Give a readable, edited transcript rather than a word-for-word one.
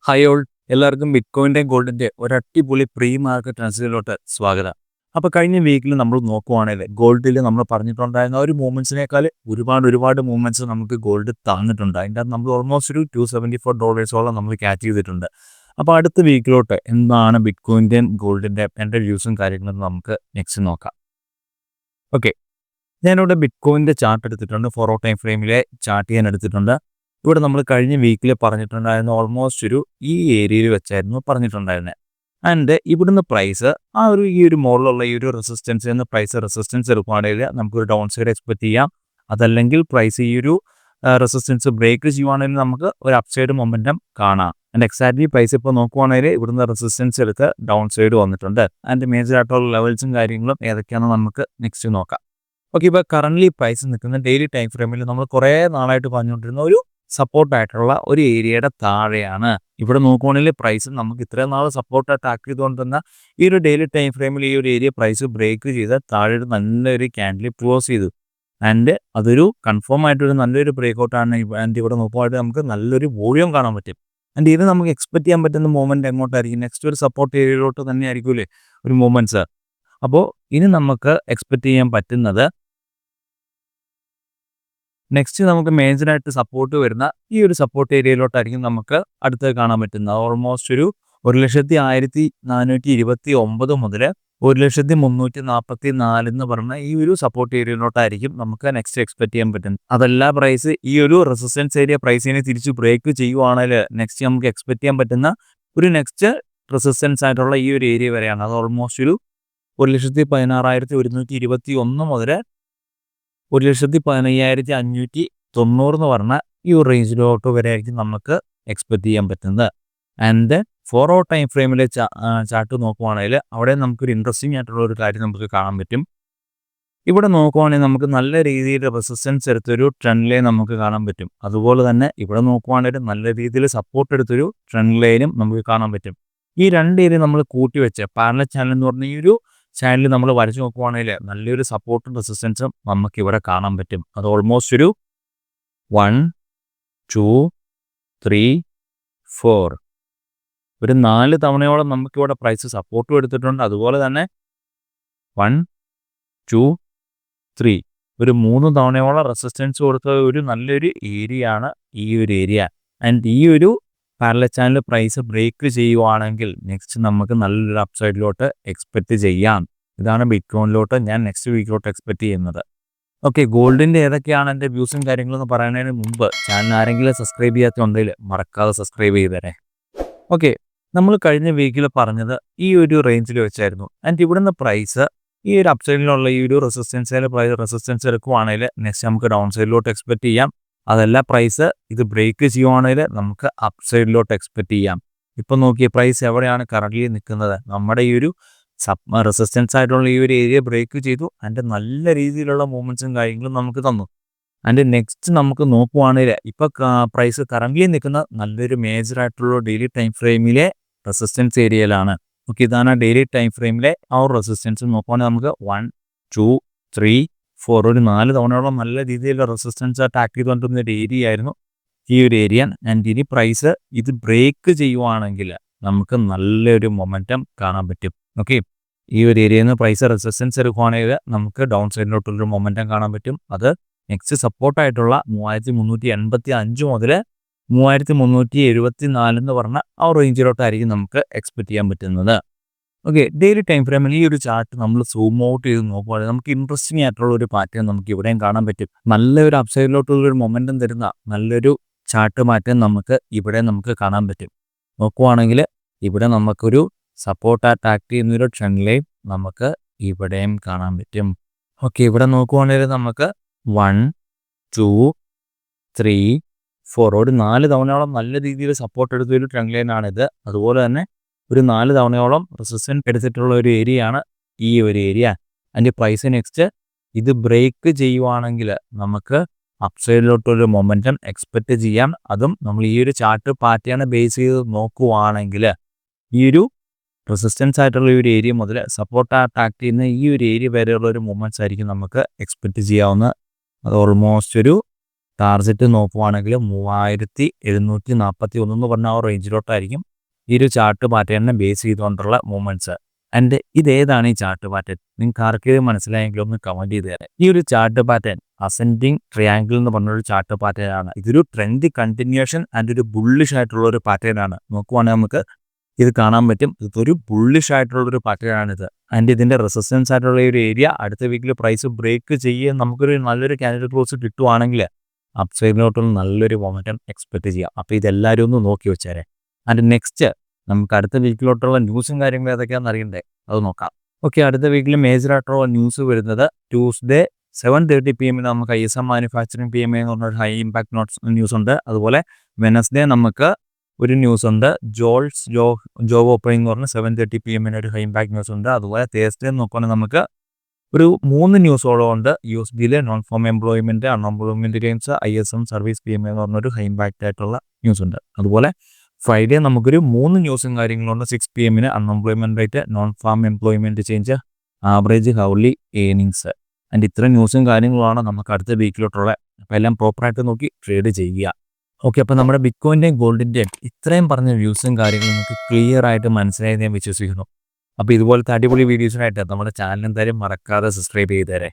Hi all, എല്ലാവർക്കും ബിറ്റ്കോയിൻ്റെയും ഗോൾഡിൻ്റെ ഒരു അടിപൊളി പ്രീ മാർക്കറ്റ് അനാലിസിസിലോട്ട് സ്വാഗതം. അപ്പോൾ കഴിഞ്ഞ വീക്കിൽ നമ്മൾ നോക്കുവാണെങ്കിൽ ഗോൾഡിൽ നമ്മൾ പറഞ്ഞിട്ടുണ്ടായിരുന്ന ഒരു മൂവ്മെൻറ്റ്സിനേക്കാൾ ഒരുപാട് മൂവ്മെൻറ്റ്സ് നമുക്ക് ഗോൾഡ് താന്നിട്ടുണ്ട്. അതിൻ്റെ അകത്ത് നമ്മൾ ഓൾമോസ്റ്റ് ഒരു $274 നമ്മൾ ക്യാച്ച് ചെയ്തിട്ടുണ്ട്. അപ്പോൾ അടുത്ത വീക്കിലോട്ട് എന്താണ് ബിറ്റ്കോയിൻ്റെയും ഗോൾഡിൻ്റെ എൻ്റെ വ്യൂസും കാര്യങ്ങളും നമുക്ക് നെക്സ്റ്റ് നോക്കാം. ഓക്കെ, ഞാനിവിടെ ബിറ്റ്കോയിൻ്റെ ചാർട്ട് എടുത്തിട്ടുണ്ട്. 4 hour ടൈം ഫ്രെയിമിലെ ചാർട്ട് ഞാൻ എടുത്തിട്ടുണ്ട്. ഇവിടെ നമ്മൾ കഴിഞ്ഞ വീക്കിൽ പറഞ്ഞിട്ടുണ്ടായിരുന്ന ഓൾമോസ്റ്റ് ഒരു ഈ ഏരിയയിൽ വെച്ചായിരുന്നു പറഞ്ഞിട്ടുണ്ടായിരുന്നത്. ആൻഡ് ഇവിടുന്ന് പ്രൈസ് ഈ ഒരു മുകളിലുള്ള ഈ ഒരു റെസിസ്റ്റൻസ് എന്ന റെസിസ്റ്റൻസ് എടുക്കുകയാണെങ്കിൽ നമുക്കൊരു ഡൗൺ സൈഡ് എക്സ്പെക്ട് ചെയ്യാം. അതല്ലെങ്കിൽ പ്രൈസ് ഈ ഒരു റെസിസ്റ്റൻസ് ബ്രേക്ക് ചെയ്യുവാണെങ്കിൽ നമുക്ക് ഒരു അപ് സൈഡ് മൊമെൻറ്റം കാണാം. ആൻഡ് എക്സാക്ട്ലി പ്രൈസ് ഇപ്പോൾ നോക്കുവാണെങ്കിൽ ഇവിടുന്ന് റെസിസ്റ്റൻസ് എടുത്ത് ഡൗൺ സൈഡ് വന്നിട്ടുണ്ട്. ആൻഡ് മേജർ ആയിട്ടുള്ള ലെവൽസും കാര്യങ്ങളും ഏതൊക്കെയാണെന്ന് നമുക്ക് നെക്സ്റ്റ് നോക്കാം. ഓക്കെ, ഇപ്പോൾ കറൻ്റ്ലി പ്രൈസ് നിൽക്കുന്ന ഡെയിലി ടൈം ഫ്രെയിമിൽ നമ്മൾ കുറേ നാളായിട്ട് പറഞ്ഞുകൊണ്ടിരുന്ന ഒരു സപ്പോർട്ടായിട്ടുള്ള ഒരു ഏരിയയുടെ താഴെയാണ്. ഇവിടെ നോക്കുകയാണെങ്കിൽ പ്രൈസ് നമുക്ക് ഇത്രയും നാൾ സപ്പോർട്ടായിട്ട് ആക്ട് ചെയ്തുകൊണ്ട് തന്നെ ഈ ഒരു ഡെയിലി ടൈം ഫ്രെയിമിൽ ഈ ഒരു ഏരിയ പ്രൈസ് ബ്രേക്ക് ചെയ്ത് താഴെ നല്ലൊരു ക്യാൻഡിൽ ക്ലോസ് ചെയ്തു. ആൻഡ് അതൊരു കൺഫേം ആയിട്ടൊരു നല്ലൊരു ബ്രേക്ക് ഔട്ടാണ്. ആൻഡ് ഇവിടെ നോക്കുവാനായിട്ട് നമുക്ക് നല്ലൊരു വോളിയം കാണാൻ പറ്റും. ആൻഡ് ഇത് നമുക്ക് എക്സ്പെക്ട് ചെയ്യാൻ പറ്റുന്ന മൂവ്മെൻറ്റ് എങ്ങോട്ടായിരിക്കും? നെക്സ്റ്റ് ഒരു സപ്പോർട്ട് ഏരിയയിലോട്ട് തന്നെ ആയിരിക്കുമല്ലേ ഒരു മൂവ്മെൻറ്റ്സ്. അപ്പോൾ ഇനി നമുക്ക് എക്സ്പെക്ട് ചെയ്യാൻ പറ്റുന്നത് നെക്സ്റ്റ് നമുക്ക് മേജറായിട്ട് സപ്പോർട്ട് വരുന്ന ഈ ഒരു സപ്പോർട്ട് ഏരിയയിലോട്ടായിരിക്കും നമുക്ക് അടുത്ത് കാണാൻ പറ്റുന്നത്. ഓൾമോസ്റ്റ് ഒരു 1,1429 മുതൽ 1,344 എന്ന് പറഞ്ഞ ഈ ഒരു സപ്പോർട്ട് ഏരിയയിലോട്ടായിരിക്കും നമുക്ക് നെക്സ്റ്റ് എക്സ്പെക്ട് ചെയ്യാൻ പറ്റുന്നത്. അതല്ല പ്രൈസ് ഈ ഒരു റെസിസ്റ്റൻസ് ഏരിയ പ്രൈസിനെ തിരിച്ച് ബ്രേക്ക് ചെയ്യുവാണെങ്കിൽ നെക്സ്റ്റ് നമുക്ക് എക്സ്പെക്ട് ചെയ്യാൻ പറ്റുന്ന ഒരു നെക്സ്റ്റ് റെസിസ്റ്റൻസ് ആയിട്ടുള്ള ഈ ഒരു ഏരിയ വരെയാണ്. അത് ഓൾമോസ്റ്റ് ഒരു 1,16,121 മുതൽ 1,15,590 എന്ന് പറഞ്ഞ ഈ ഒരു റേഞ്ചിലോട്ട് വരെ ആയിരിക്കും നമുക്ക് എക്സ്പെക്ട് ചെയ്യാൻ പറ്റുന്നത്. ആൻഡ് 4 hour ടൈം ഫ്രെയിമിലെ ചാർട്ട് നോക്കുവാണെങ്കിൽ അവിടെ നമുക്കൊരു ഇൻട്രസ്റ്റിംഗ് ആയിട്ടുള്ള ഒരു കാര്യം നമുക്ക് കാണാൻ പറ്റും. ഇവിടെ നോക്കുവാണെങ്കിൽ നമുക്ക് നല്ല രീതിയിൽ റെസിസ്റ്റൻസ് എടുത്തൊരു ട്രെൻഡ് ലൈൻ നമുക്ക് കാണാൻ പറ്റും. അതുപോലെ തന്നെ ഇവിടെ നോക്കുവാണെങ്കിൽ നല്ല രീതിയിൽ സപ്പോർട്ട് എടുത്തൊരു ട്രെൻഡ് ലൈനും നമുക്ക് കാണാൻ പറ്റും. ഈ രണ്ട് ഏരിയ നമ്മൾ കൂട്ടി വെച്ച് പാരലൽ ചാനൽ എന്ന് പറഞ്ഞ ഈ ഒരു ചാനൽ നമ്മൾ വരച്ച് നോക്കുവാണെങ്കിൽ നല്ലൊരു സപ്പോർട്ടും റെസിസ്റ്റൻസും നമുക്ക് ഇവിടെ കാണാൻ പറ്റും. അത് ഓൾമോസ്റ്റ് ഒരു 1, 2, 3, 4 ഒരു 4 തവണയോളം നമുക്കിവിടെ പ്രൈസ് സപ്പോർട്ടും എടുത്തിട്ടുണ്ട്. അതുപോലെ തന്നെ 1, 2, 3 ഒരു 3 തവണയോളം റെസിസ്റ്റൻസ് കൊടുത്ത ഒരു നല്ലൊരു ഏരിയയാണ് ഈ ഒരു ഏരിയ. ആൻഡ് ഈ ഒരു പാരലൽ ചാനൽ പ്രൈസ് ബ്രേക്ക് ചെയ്യുവാണെങ്കിൽ നെക്സ്റ്റ് നമുക്ക് നല്ലൊരു അപ്സൈഡിലോട്ട് എക്സ്പെക്ട് ചെയ്യാം. ഇതാണ് ബിറ്റ്കോയിനിലോട്ട് ഞാൻ നെക്സ്റ്റ് വീക്കിലോട്ട് എക്സ്പെക്ട് ചെയ്യുന്നത്. ഓക്കെ, ഗോൾഡിൻ്റെ ഏതൊക്കെയാണ് എൻ്റെ വ്യൂസും കാര്യങ്ങളെന്ന് പറയുന്നതിന് മുമ്പ് ചാനൽ ആരെങ്കിലും സബ്സ്ക്രൈബ് ചെയ്യാത്തുണ്ടെങ്കിൽ മറക്കാതെ സബ്സ്ക്രൈബ് ചെയ്തേരെ. ഓക്കെ, നമ്മൾ കഴിഞ്ഞ വീക്കിൽ പറഞ്ഞത് ഈ ഒരു റേഞ്ചിൽ വെച്ചായിരുന്നു. ആൻഡ് ഇവിടുന്ന് പ്രൈസ് ഈ ഒരു അപ്സൈഡിലുള്ള ഈ ഒരു റെസിസ്റ്റൻസ് എടുക്കുവാണെങ്കിൽ നെക്സ്റ്റ് നമുക്ക് ഡൗൺ സൈഡിലോട്ട് എക്സ്പെക്ട് ചെയ്യാം. അതല്ല പ്രൈസ് ഇത് ബ്രേക്ക് ചെയ്യുവാണെങ്കിൽ നമുക്ക് അപ്പ് സൈഡിലോട്ട് എക്സ്പെക്ട് ചെയ്യാം. ഇപ്പം നോക്കിയ പ്രൈസ് എവിടെയാണ് കറൻ്റ്ലി നിൽക്കുന്നത്? നമ്മുടെ ഈ ഒരു റെസിസ്റ്റൻസ് ആയിട്ടുള്ള ഈ ഒരു ഏരിയ ബ്രേക്ക് ചെയ്തു. അതിൻ്റെ നല്ല രീതിയിലുള്ള മൂവ്മെൻറ്റ്സും കാര്യങ്ങളും നമുക്ക് തന്നു. അതിൻ്റെ നെക്സ്റ്റ് നമുക്ക് നോക്കുവാണെങ്കിൽ ഇപ്പോൾ പ്രൈസ് കറൻ്റ്ലി നിൽക്കുന്ന നല്ലൊരു മേജറായിട്ടുള്ള ഡെയിലി ടൈം ഫ്രെയിമിലെ റെസിസ്റ്റൻസ് ഏരിയയിലാണ്. ഓക്കെ, ഇതാണ് ഡെയിലി ടൈം ഫ്രെയിമിലെ ആ ഒരു റെസിസ്റ്റൻസ് നോക്കുവാണെങ്കിൽ നമുക്ക് 1, 2, 3, 4 ഒരു 4 തവണയോളം നല്ല രീതിയിലുള്ള റെസിസ്റ്റൻസ് അറ്റാക്ക് ചെയ്തുകൊണ്ടിരുന്ന ഒരു ഏരിയ ആയിരുന്നു ഈ ഒരു ഏരിയ. ആൻഡ് ഇനി പ്രൈസ് ഇത് ബ്രേക്ക് ചെയ്യുവാണെങ്കിൽ നമുക്ക് നല്ലൊരു മൊമെൻറ്റം കാണാൻ പറ്റും. ഓക്കെ, ഈ ഒരു ഏരിയയിൽ നിന്ന് പ്രൈസ് റെസിസ്റ്റൻസ് എടുക്കുകയാണെങ്കിൽ നമുക്ക് ഡൗൺ സൈഡിലോട്ടുള്ളൊരു മൊമെൻറ്റം കാണാൻ പറ്റും. അത് നെക്സ്റ്റ് സപ്പോർട്ടായിട്ടുള്ള 3,385 മുതൽ 3,374 എന്ന് പറഞ്ഞ ആ റേഞ്ചിലോട്ടായിരിക്കും നമുക്ക് എക്സ്പെക്ട് ചെയ്യാൻ പറ്റുന്നത്. ഓക്കെ, ഡെയിലി ടൈം ഫ്രെയിമിൽ ഈ ഒരു ചാർട്ട് നമ്മൾ സൂം ഔട്ട് ചെയ്ത് നോക്കുകയാണെങ്കിൽ നമുക്ക് ഇൻട്രസ്റ്റിംഗ് ആയിട്ടുള്ള ഒരു പാറ്റേൺ നമുക്ക് ഇവിടെയും കാണാൻ പറ്റും. നല്ലൊരു അപ്സൈഡിലോട്ടുള്ളൊരു മൊമെൻറ്റം തരുന്ന നല്ലൊരു ചാർട്ട് മാറ്റം നമുക്ക് ഇവിടെ നമുക്ക് കാണാൻ പറ്റും. നോക്കുവാണെങ്കിൽ ഇവിടെ നമുക്കൊരു സപ്പോർട്ട് അറ്റാക്ക് ചെയ്യുന്നൊരു ട്രെൻഡ് ലൈൻ നമുക്ക് ഇവിടെയും കാണാൻ പറ്റും. ഓക്കെ, ഇവിടെ നോക്കുവാണെങ്കിൽ നമുക്ക് 1, 2, 3, 4 ഒരു 4 തവണയോളം നല്ല രീതിയിൽ സപ്പോർട്ട് എടുത്തൊരു ട്രെൻഡ് ലൈനാണിത്. അതുപോലെ തന്നെ ഒരു 4 തവണയോളം റെസിസ്റ്റൻസ് എടുത്തിട്ടുള്ള ഒരു ഏരിയയാണ് ഈ ഒരു ഏരിയ. അതിൻ്റെ പ്രൈസ് നെക്സ്റ്റ് ഇത് ബ്രേക്ക് ചെയ്യുവാണെങ്കിൽ നമുക്ക് അപ്സൈഡിലോട്ടൊരു മൊമെൻറ്റം എക്സ്പെക്ട് ചെയ്യാം. അതും നമ്മൾ ഈ ഒരു ചാർട്ട് പാറ്റേൺ ബേസ് ചെയ്ത് നോക്കുവാണെങ്കിൽ ഈ ഒരു റെസിസ്റ്റൻസ് ആയിട്ടുള്ള ഈ ഒരു ഏരിയ മുതൽ സപ്പോർട്ട് അറ്റാക്ക് ചെയ്യുന്ന ഈ ഒരു ഏരിയ വരെയുള്ള ഒരു മൂവ്മെൻറ്റ്സ് ആയിരിക്കും നമുക്ക് എക്സ്പെക്ട് ചെയ്യാവുന്ന. അത് ഓൾമോസ്റ്റ് ഒരു ടാർജറ്റ് നോക്കുവാണെങ്കിൽ 3741 എന്ന് പറഞ്ഞ ആ റേഞ്ചിലോട്ടായിരിക്കും ഈ ഒരു ചാർട്ട് പാറ്റേണിനെ ബേസ് ചെയ്തുകൊണ്ടുള്ള മൂവ്മെന്റ്സ്. ആൻഡ് ഇതേതാണ് ഈ ചാർട്ട് പാറ്റേൺ? നിങ്ങൾക്ക് ആർക്കെങ്കിലും മനസ്സിലായെങ്കിൽ ഒന്ന് കമന്റ് ചെയ്ത് തരാം. ഈ ഒരു ചാർട്ട് പാറ്റേൺ അസെൻഡിങ് ട്രയാങ്കിൾ എന്ന് പറഞ്ഞൊരു ചാർട്ട് പാറ്റേൺ ആണ്. ഇതൊരു ട്രെൻഡ് കണ്ടിന്യൂഷൻ ആൻഡ് ഒരു ബുള്ളിഷ് ആയിട്ടുള്ള ഒരു പാറ്റേൺ ആണ്. നോക്കുവാണെങ്കിൽ നമുക്ക് ഇത് കാണാൻ പറ്റും. ഇതൊരു ബുള്ളിഷ് ആയിട്ടുള്ള ഒരു പാറ്റേൺ ആണിത്. ആൻഡ് ഇതിന്റെ റെസിസ്റ്റൻസ് ആയിട്ടുള്ള ഒരു ഏരിയ അടുത്ത വീക്കിൽ പ്രൈസ് ബ്രേക്ക് ചെയ്യുക നമുക്കൊരു നല്ലൊരു ക്യാൻഡിൽ ക്ലോസ് കിട്ടുവാണെങ്കിൽ അപ്സൈഡിലോട്ടുള്ള നല്ലൊരു മൊമെന്റം എക്സ്പെക്ട് ചെയ്യാം. അപ്പോൾ ഇതെല്ലാവരും ഒന്ന് നോക്കി വെച്ചേരെ. ആൻഡ് നെക്സ്റ്റ് നമുക്ക് അടുത്ത വീക്കിലോട്ടുള്ള ന്യൂസും കാര്യങ്ങളും ഏതൊക്കെയാണെന്ന് അറിയണ്ടേ, അത് നോക്കാം. ഓക്കെ, അടുത്ത വീക്കിൽ മേജർ ആയിട്ടുള്ള ന്യൂസ് വരുന്നത് ട്യൂസ്ഡേ 7:30 PM നമുക്ക് ISM മാനുഫാക്ചറിങ് PMI എന്ന് പറഞ്ഞൊരു ഹൈ ഇമ്പാക്ട് ന്യൂസ് ഉണ്ട്. അതുപോലെ വെനസ്ഡേ നമുക്ക് ഒരു ന്യൂസ് ഉണ്ട്, ജോബ് ഓപ്പണിംഗ് എന്ന് പറഞ്ഞ 7:30 PM ഒരു ഹൈ ഇമ്പാക്ട് ന്യൂസ് ഉണ്ട്. അതുപോലെ തേഴ്സ്ഡേ നോക്കുകയാണെങ്കിൽ നമുക്ക് ഒരു 3 ന്യൂസോളം ഉണ്ട്. USDയിലെ non farm employment, unemployment claims, ISM service PMI എന്ന് പറഞ്ഞൊരു ഹൈ ഇമ്പാക്റ്റ് ആയിട്ടുള്ള ന്യൂസ് ഉണ്ട്. അതുപോലെ ഫ്രൈഡേ നമുക്കൊരു 3 ന്യൂസും കാര്യങ്ങളുണ്ട്. 6 PM unemployment rate, non farm employment change, average hourly earnings. And ഇത്ര ന്യൂസും കാര്യങ്ങളുമാണ് നമുക്ക് അടുത്ത വീക്കിലോട്ടുള്ള. അപ്പോൾ എല്ലാം പ്രോപ്പറായിട്ട് നോക്കി ട്രേഡ് ചെയ്യുക. ഓക്കെ, അപ്പോൾ നമ്മുടെ ബിറ്റ്കോയിൻ്റെയും ഗോൾഡിൻ്റെയും ഇത്രയും പറഞ്ഞ വ്യൂസും കാര്യങ്ങളും നിങ്ങൾക്ക് ക്ലിയർ ആയിട്ട് മനസ്സിലായി ഞാൻ വിശ്വസിക്കുന്നു. അപ്പോൾ ഇതുപോലത്തെ അടിപൊളി വീഡിയോസിനായിട്ട് നമ്മുടെ ചാനൽ എന്തായാലും മറക്കാതെ സബ്സ്ക്രൈബ് ചെയ്തേരെ.